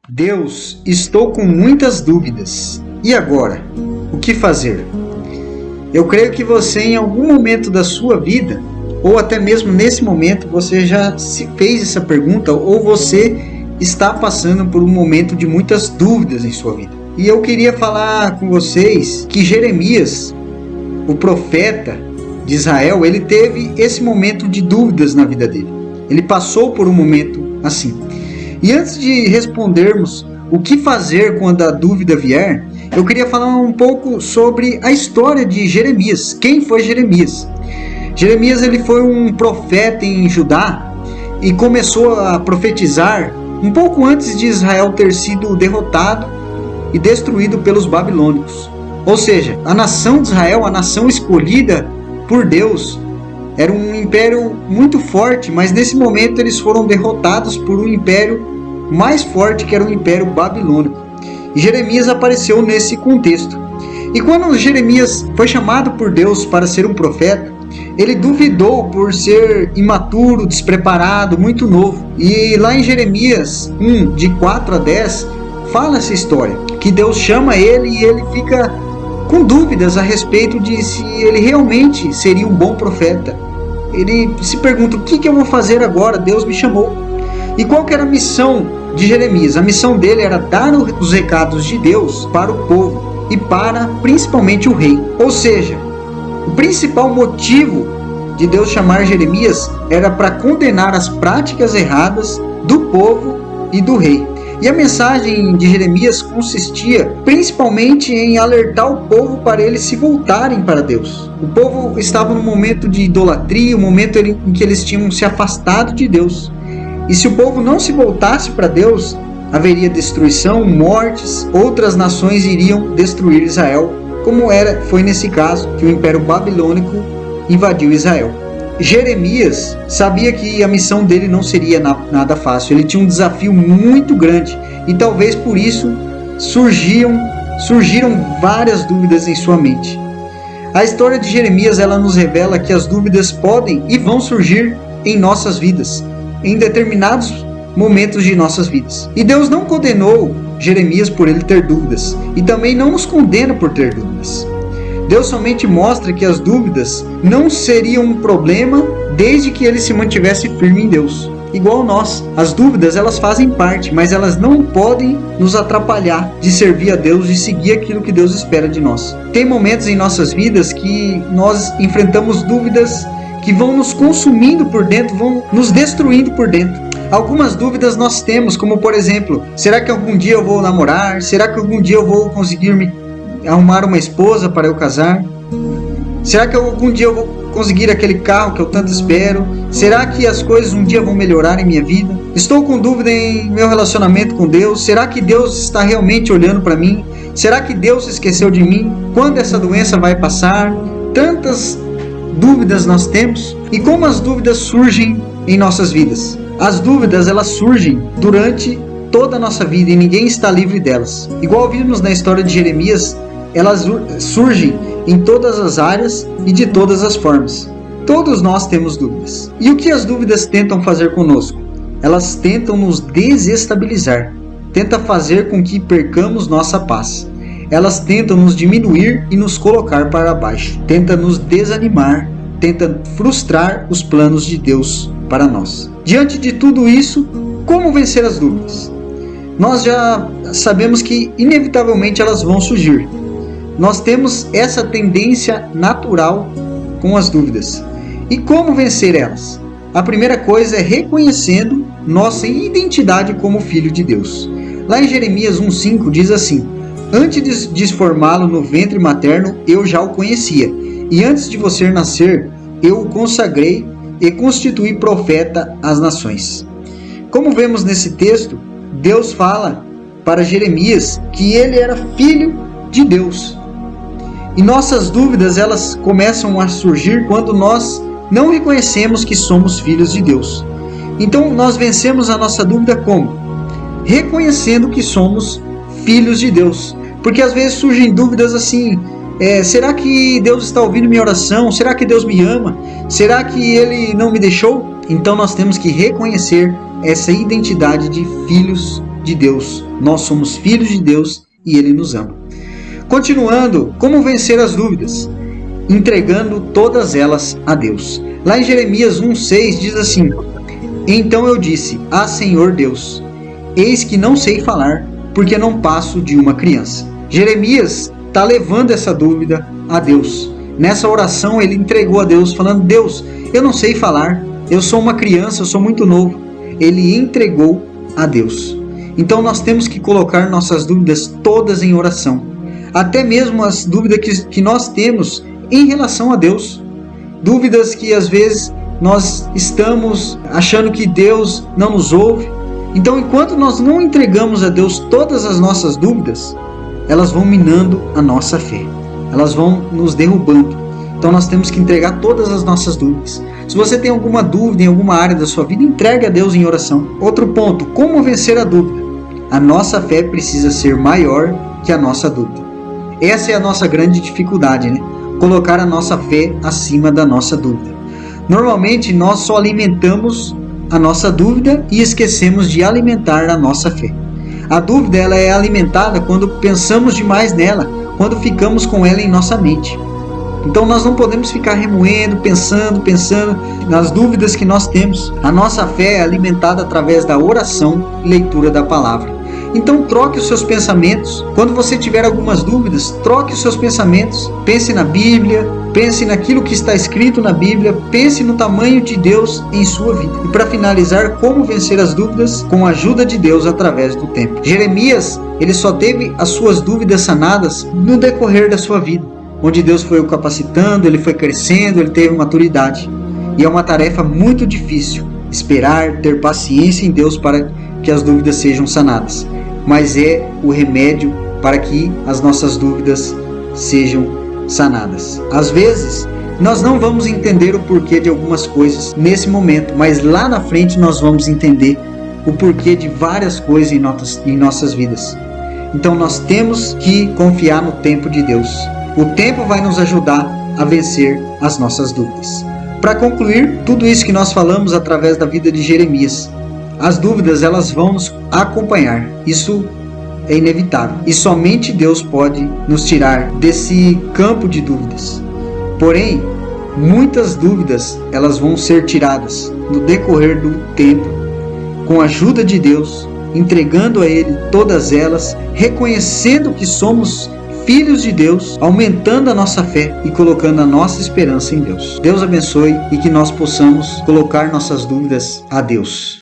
Deus, estou com muitas dúvidas. E agora? O que fazer? Eu creio que você, em algum momento da sua vida, ou até mesmo nesse momento, você já se fez essa pergunta, ou você está passando por um momento de muitas dúvidas em sua vida. E eu queria falar com vocês que Jeremias, o profeta de Israel, ele teve esse momento de dúvidas na vida dele. Ele passou por um momento assim. E antes de respondermos o que fazer quando a dúvida vier, eu queria falar um pouco sobre a história de Jeremias. Quem foi Jeremias? Jeremias, ele foi um profeta em Judá e começou a profetizar um pouco antes de Israel ter sido derrotado e destruído pelos babilônicos. Ou seja, a nação de Israel, a nação escolhida por Deus, era um império muito forte, mas nesse momento eles foram derrotados por um império mais forte, que era o Império Babilônico. E Jeremias apareceu nesse contexto. E quando Jeremias foi chamado por Deus para ser um profeta, ele duvidou por ser imaturo, despreparado, muito novo. E lá em Jeremias 1, de 4 a 10, fala essa história, que Deus chama ele e ele fica com dúvidas a respeito de se ele realmente seria um bom profeta. Ele se pergunta: o que eu vou fazer agora? Deus me chamou. E qual que era a missão de Jeremias? A missão dele era dar os recados de Deus para o povo e para principalmente o rei. Ou seja, o principal motivo de Deus chamar Jeremias era para condenar as práticas erradas do povo e do rei. E a mensagem de Jeremias consistia principalmente em alertar o povo para eles se voltarem para Deus. O povo estava num momento de idolatria, um momento em que eles tinham se afastado de Deus. E se o povo não se voltasse para Deus, haveria destruição, mortes, outras nações iriam destruir Israel, como foi nesse caso que o Império Babilônico invadiu Israel. Jeremias sabia que a missão dele não seria nada fácil. Ele tinha um desafio muito grande e talvez por isso surgiram várias dúvidas em sua mente. A história de Jeremias, ela nos revela que as dúvidas podem e vão surgir em nossas vidas, em determinados momentos de nossas vidas. E Deus não condenou Jeremias por ele ter dúvidas, e também não nos condena por ter dúvidas. Deus somente mostra que as dúvidas não seriam um problema desde que ele se mantivesse firme em Deus. Igual nós, as dúvidas, elas fazem parte, mas elas não podem nos atrapalhar de servir a Deus e seguir aquilo que Deus espera de nós. Tem momentos em nossas vidas que nós enfrentamos dúvidas que vão nos consumindo por dentro, vão nos destruindo por dentro. Algumas dúvidas nós temos, como por exemplo, será que algum dia eu vou namorar? Será que algum dia eu vou conseguir me arrumar uma esposa para eu casar? Será que algum dia eu vou conseguir aquele carro que eu tanto espero? Será que as coisas um dia vão melhorar em minha vida? Estou com dúvida em meu relacionamento com Deus. Será que Deus está realmente olhando para mim? Será que Deus se esqueceu de mim? Quando essa doença vai passar? Tantas dúvidas nós temos. E como as dúvidas surgem em nossas vidas? As dúvidas, elas surgem durante toda a nossa vida e ninguém está livre delas. Igual vimos na história de Jeremias, elas surgem em todas as áreas e de todas as formas. Todos nós temos dúvidas. E o que as dúvidas tentam fazer conosco? Elas tentam nos desestabilizar, tentam fazer com que percamos nossa paz. Elas tentam nos diminuir e nos colocar para baixo, tentam nos desanimar, tentam frustrar os planos de Deus para nós. Diante de tudo isso, como vencer as dúvidas? Nós já sabemos que inevitavelmente elas vão surgir. Nós temos essa tendência natural com as dúvidas. E como vencer elas? A primeira coisa é reconhecendo nossa identidade como filho de Deus. Lá em Jeremias 1,5 diz assim: antes de formá-lo no ventre materno, eu já o conhecia. E antes de você nascer, eu o consagrei e constituí profeta às nações. Como vemos nesse texto, Deus fala para Jeremias que ele era filho de Deus. E nossas dúvidas, elas começam a surgir quando nós não reconhecemos que somos filhos de Deus. Então nós vencemos a nossa dúvida como? Reconhecendo que somos filhos de Deus. Porque às vezes surgem dúvidas assim: será que Deus está ouvindo minha oração? Será que Deus me ama? Será que Ele não me deixou? Então nós temos que reconhecer essa identidade de filhos de Deus. Nós somos filhos de Deus e Ele nos ama. Continuando, como vencer as dúvidas? Entregando todas elas a Deus. Lá em Jeremias 1,6 diz assim: Então eu disse: Ah, Senhor Deus, eis que não sei falar, porque não passo de uma criança. Jeremias está levando essa dúvida a Deus. Nessa oração ele entregou a Deus, falando: Deus, eu não sei falar, eu sou uma criança, eu sou muito novo. Ele entregou a Deus. Então nós temos que colocar nossas dúvidas todas em oração. Até mesmo as dúvidas que nós temos em relação a Deus. Dúvidas que às vezes nós estamos achando que Deus não nos ouve. Então, enquanto nós não entregamos a Deus todas as nossas dúvidas, elas vão minando a nossa fé. Elas vão nos derrubando. Então nós temos que entregar todas as nossas dúvidas. Se você tem alguma dúvida em alguma área da sua vida, entregue a Deus em oração. Outro ponto, como vencer a dúvida? A nossa fé precisa ser maior que a nossa dúvida. Essa é a nossa grande dificuldade, né? Colocar a nossa fé acima da nossa dúvida. Normalmente nós só alimentamos a nossa dúvida e esquecemos de alimentar a nossa fé. A dúvida ela é alimentada quando pensamos demais nela, quando ficamos com ela em nossa mente. Então nós não podemos ficar remoendo, pensando nas dúvidas que nós temos. A nossa fé é alimentada através da oração e leitura da palavra. Então troque os seus pensamentos. Quando você tiver algumas dúvidas, troque os seus pensamentos. Pense na Bíblia, pense naquilo que está escrito na Bíblia, pense no tamanho de Deus em sua vida. E para finalizar, como vencer as dúvidas? Com a ajuda de Deus através do tempo. Jeremias, ele só teve as suas dúvidas sanadas no decorrer da sua vida, onde Deus foi o capacitando, ele foi crescendo, ele teve maturidade. E é uma tarefa muito difícil, esperar, ter paciência em Deus para que as dúvidas sejam sanadas. Mas é o remédio para que as nossas dúvidas sejam sanadas. Às vezes, nós não vamos entender o porquê de algumas coisas nesse momento, mas lá na frente nós vamos entender o porquê de várias coisas em nossas vidas. Então nós temos que confiar no tempo de Deus. O tempo vai nos ajudar a vencer as nossas dúvidas. Para concluir, tudo isso que nós falamos através da vida de Jeremias, as dúvidas elas vão nos acompanhar. Isso é inevitável. E somente Deus pode nos tirar desse campo de dúvidas. Porém, muitas dúvidas elas vão ser tiradas no decorrer do tempo, com a ajuda de Deus, entregando a Ele todas elas, reconhecendo que somos filhos de Deus, aumentando a nossa fé e colocando a nossa esperança em Deus. Deus abençoe e que nós possamos colocar nossas dúvidas a Deus.